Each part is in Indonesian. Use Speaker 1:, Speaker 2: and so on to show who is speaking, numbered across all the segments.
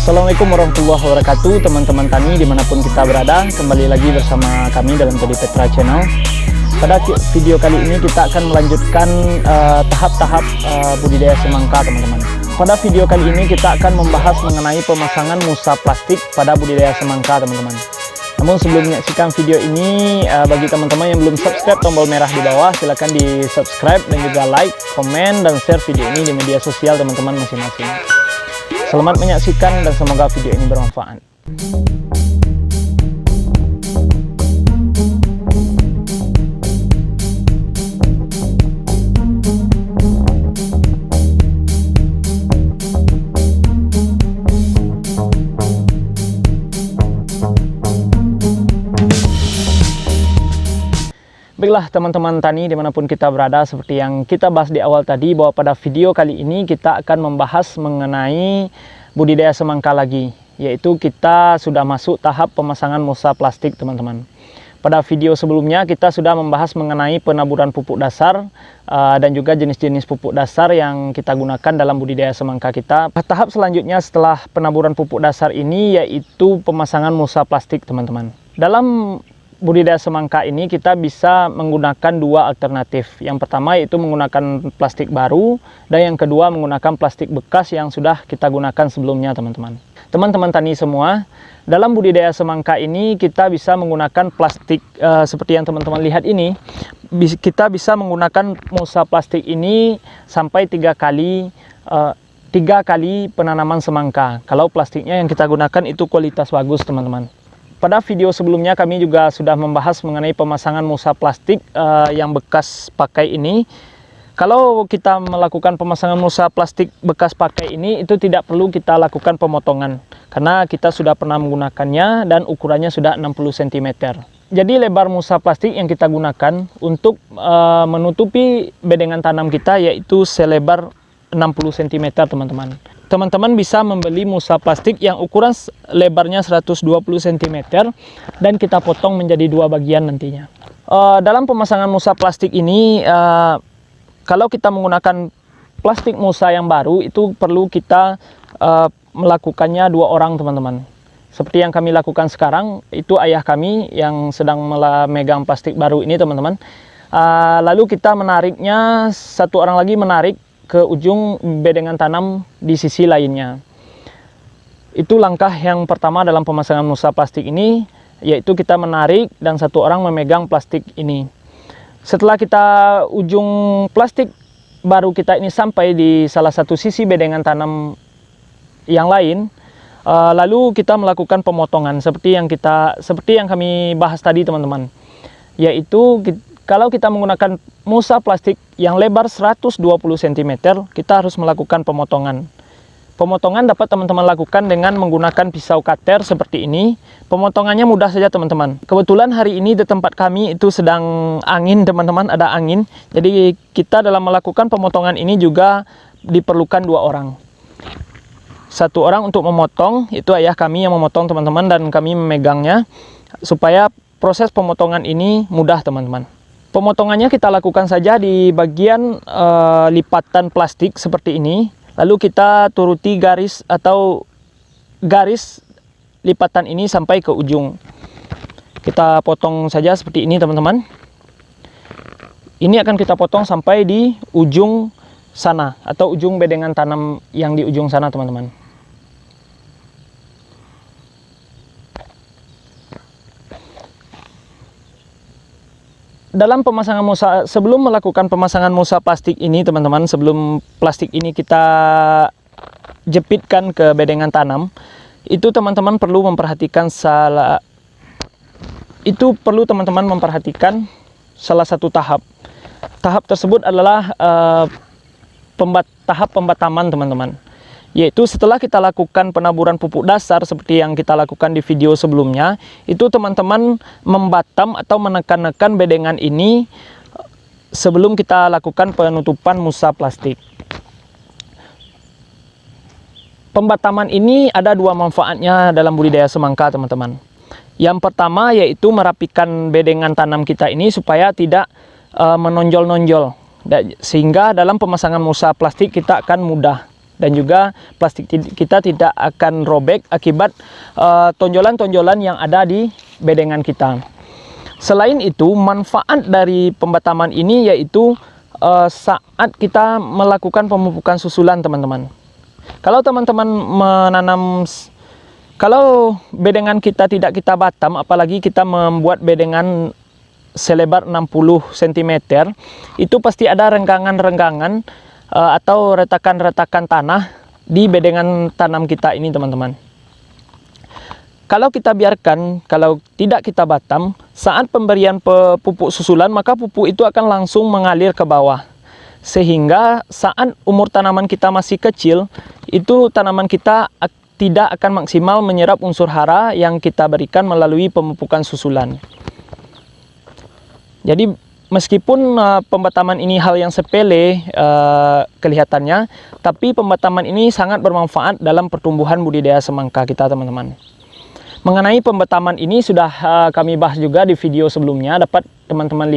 Speaker 1: Assalamualaikum warahmatullahi wabarakatuh, teman-teman tani dimanapun kita berada. Kembali lagi bersama kami dalam Todi Petra Channel. Pada video kali ini kita akan melanjutkan tahap-tahap budidaya semangka, teman-teman. Pada video kali ini kita akan membahas mengenai pemasangan musa plastik pada budidaya semangka, teman-teman. Namun sebelum menyaksikan video ini, bagi teman-teman yang belum subscribe, tombol merah di bawah silahkan di subscribe dan juga like, komen, dan share video ini di media sosial teman-teman masing-masing. Selamat menyaksikan dan semoga video ini bermanfaat. Baiklah teman-teman tani dimanapun kita berada, seperti yang kita bahas di awal tadi, bahwa pada video kali ini kita akan membahas mengenai budidaya semangka lagi, yaitu kita sudah masuk tahap pemasangan musa plastik, teman-teman. Pada video sebelumnya kita sudah membahas mengenai penaburan pupuk dasar dan juga jenis-jenis pupuk dasar yang kita gunakan dalam budidaya semangka kita. Tahap selanjutnya setelah penaburan pupuk dasar ini yaitu pemasangan musa plastik, teman-teman. Dalam budidaya semangka ini kita bisa menggunakan dua alternatif. Yang pertama yaitu menggunakan plastik baru, dan yang kedua menggunakan plastik bekas yang sudah kita gunakan sebelumnya, teman-teman. Teman-teman tani semua, dalam budidaya semangka ini kita bisa menggunakan plastik seperti yang teman-teman lihat ini. Kita bisa menggunakan musa plastik ini sampai 3 kali penanaman semangka. Kalau plastiknya yang kita gunakan itu kualitas bagus, teman-teman. Pada video sebelumnya kami juga sudah membahas mengenai pemasangan musa plastik yang bekas pakai ini. Kalau kita melakukan pemasangan musa plastik bekas pakai ini, itu tidak perlu kita lakukan pemotongan, karena kita sudah pernah menggunakannya dan ukurannya sudah 60 cm. Jadi lebar musa plastik yang kita gunakan untuk menutupi bedengan tanam kita yaitu selebar 60 cm, teman-teman. Teman-teman bisa membeli musa plastik yang ukuran lebarnya 120 cm dan kita potong menjadi 2 bagian nantinya. Dalam pemasangan musa plastik ini, kalau kita menggunakan plastik musa yang baru, itu perlu kita melakukannya 2 orang, teman-teman. Seperti yang kami lakukan sekarang, itu ayah kami yang sedang memegang plastik baru ini, teman-teman. Lalu kita menariknya, 1 orang lagi menarik ke ujung bedengan tanam di sisi lainnya. Itu langkah yang pertama dalam pemasangan musa plastik ini, yaitu kita menarik dan 1 orang memegang plastik ini. Setelah kita ujung plastik baru kita ini sampai di salah satu sisi bedengan tanam yang lain, lalu kita melakukan pemotongan seperti yang kami bahas tadi, teman-teman. Yaitu kalau kita menggunakan musa plastik yang lebar 120 cm, kita harus melakukan pemotongan. Pemotongan dapat teman-teman lakukan dengan menggunakan pisau cutter seperti ini. Pemotongannya mudah saja, teman-teman. Kebetulan hari ini di tempat kami itu sedang angin, teman-teman, ada angin. Jadi kita dalam melakukan pemotongan ini juga diperlukan 2 orang. 1 orang untuk memotong, itu ayah kami yang memotong, teman-teman, dan kami memegangnya supaya proses pemotongan ini mudah, teman-teman. Pemotongannya kita lakukan saja di bagian lipatan plastik seperti ini. Lalu kita turuti garis lipatan ini sampai ke ujung. Kita potong saja seperti ini, teman-teman. Ini akan kita potong sampai di ujung sana, atau ujung bedengan tanam yang di ujung sana, teman-teman. Dalam pemasangan musa, sebelum melakukan pemasangan musa plastik ini, teman-teman, sebelum plastik ini kita jepitkan ke bedengan tanam, itu teman-teman perlu memperhatikan salah satu tahap. Tahap tersebut adalah tahap pembataman, teman-teman. Yaitu setelah kita lakukan penaburan pupuk dasar seperti yang kita lakukan di video sebelumnya, itu teman-teman membatam atau menekan-nekan bedengan ini sebelum kita lakukan penutupan musa plastik. Pembataman ini ada 2 manfaatnya dalam budidaya semangka, teman-teman. Yang pertama yaitu merapikan bedengan tanam kita ini supaya tidak menonjol-nonjol, sehingga dalam pemasangan musa plastik kita akan mudah. dan juga plastik kita tidak akan robek akibat tonjolan-tonjolan yang ada di bedengan kita. Selain itu, manfaat dari pembataman ini yaitu saat kita melakukan pemupukan susulan, teman-teman. Kalau teman-teman kalau bedengan kita tidak kita batam, apalagi kita membuat bedengan selebar 60 cm, itu pasti ada renggangan-renggangan atau retakan-retakan tanah di bedengan tanam kita ini, teman-teman. Kalau kita biarkan, kalau tidak kita batam, saat pemberian pupuk susulan, maka pupuk itu akan langsung mengalir ke bawah. Sehingga saat umur tanaman kita masih kecil, itu tanaman kita tidak akan maksimal menyerap unsur hara yang kita berikan melalui pemupukan susulan. Jadi meskipun pembataman ini hal yang sepele kelihatannya, tapi pembataman ini sangat bermanfaat dalam pertumbuhan budidaya semangka kita, teman-teman. Mengenai pembataman ini sudah kami bahas juga di video sebelumnya, dapat teman-teman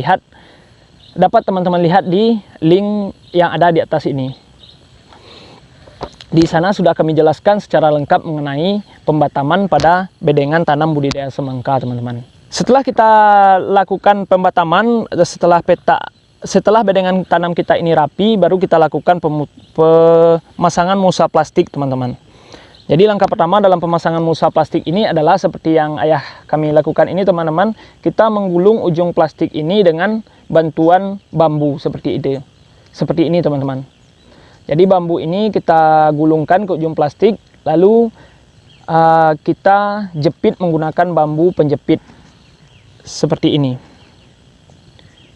Speaker 1: lihat di link yang ada di atas ini. Di sana sudah kami jelaskan secara lengkap mengenai pembataman pada bedengan tanam budidaya semangka, teman-teman. Setelah kita lakukan pembataman, setelah bedengan tanam kita ini rapi, baru kita lakukan pemasangan mulsa plastik, teman-teman. Jadi langkah pertama dalam pemasangan mulsa plastik ini adalah seperti yang ayah kami lakukan ini, teman-teman. Kita menggulung ujung plastik ini dengan bantuan bambu seperti ini, teman-teman. Jadi bambu ini kita gulungkan ke ujung plastik, lalu kita jepit menggunakan bambu penjepit seperti ini.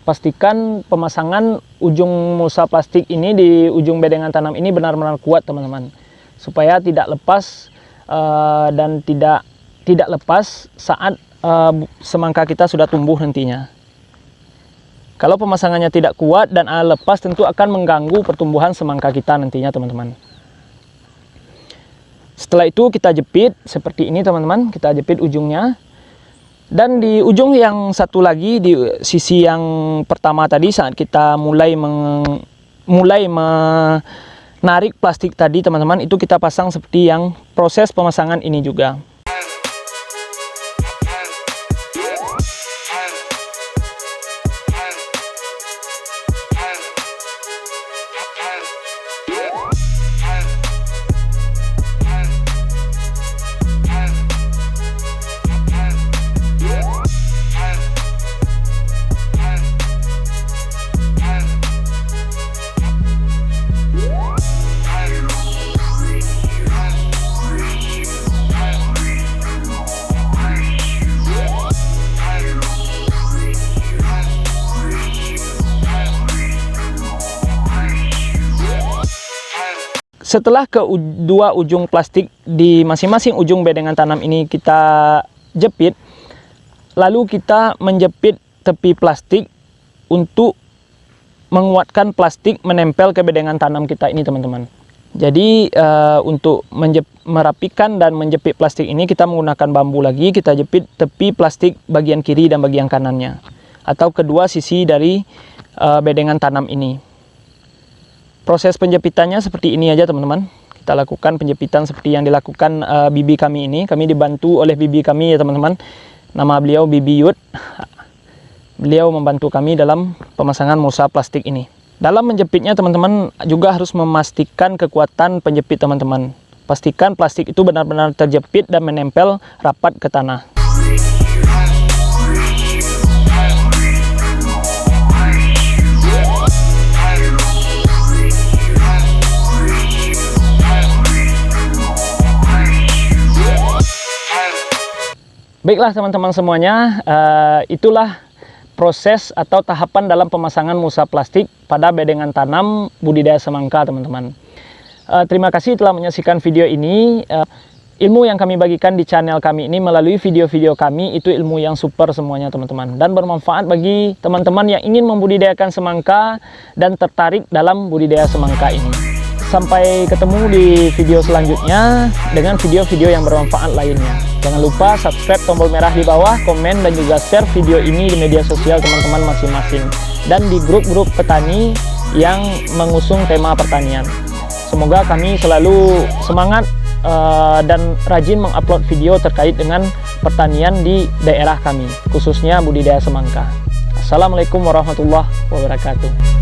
Speaker 1: Pastikan pemasangan ujung mulsa plastik ini di ujung bedengan tanam ini benar-benar kuat, teman-teman, supaya tidak lepas dan tidak lepas saat semangka kita sudah tumbuh nantinya. Kalau pemasangannya tidak kuat dan lepas, tentu akan mengganggu pertumbuhan semangka kita nantinya, teman-teman. Setelah itu kita jepit seperti ini, teman-teman. Kita jepit ujungnya. Dan di ujung yang satu lagi, di sisi yang pertama tadi, saat kita mulai menarik plastik tadi, teman-teman, itu kita pasang seperti yang proses pemasangan ini juga. Setelah kedua ujung plastik di masing-masing ujung bedengan tanam ini kita jepit, lalu kita menjepit tepi plastik untuk menguatkan plastik menempel ke bedengan tanam kita ini, teman-teman. Jadi untuk merapikan dan menjepit plastik ini, kita menggunakan bambu lagi, kita jepit tepi plastik bagian kiri dan bagian kanannya, atau kedua sisi dari bedengan tanam ini. Proses penjepitannya seperti ini aja, teman-teman. Kita lakukan penjepitan seperti yang dilakukan bibi kami ini. Kami dibantu oleh bibi kami ya, teman-teman. Nama beliau Bibi Yud. Beliau membantu kami dalam pemasangan mulsa plastik ini. Dalam menjepitnya, teman-teman, juga harus memastikan kekuatan penjepit, teman-teman. Pastikan plastik itu benar-benar terjepit dan menempel rapat ke tanah. Baiklah teman-teman semuanya, itulah proses atau tahapan dalam pemasangan mulsa plastik pada bedengan tanam budidaya semangka, teman-teman. Terima kasih telah menyaksikan video ini. Ilmu yang kami bagikan di channel kami ini melalui video-video kami itu ilmu yang super semuanya, teman-teman, dan bermanfaat bagi teman-teman yang ingin membudidayakan semangka dan tertarik dalam budidaya semangka ini. Sampai ketemu di video selanjutnya dengan video-video yang bermanfaat lainnya. Jangan lupa subscribe, tombol merah di bawah, komen, dan juga share video ini di media sosial teman-teman masing-masing dan di grup-grup petani yang mengusung tema pertanian, Semoga kami selalu semangat dan rajin mengupload video terkait dengan pertanian di daerah kami, khususnya budidaya semangka. Assalamualaikum warahmatullahi wabarakatuh.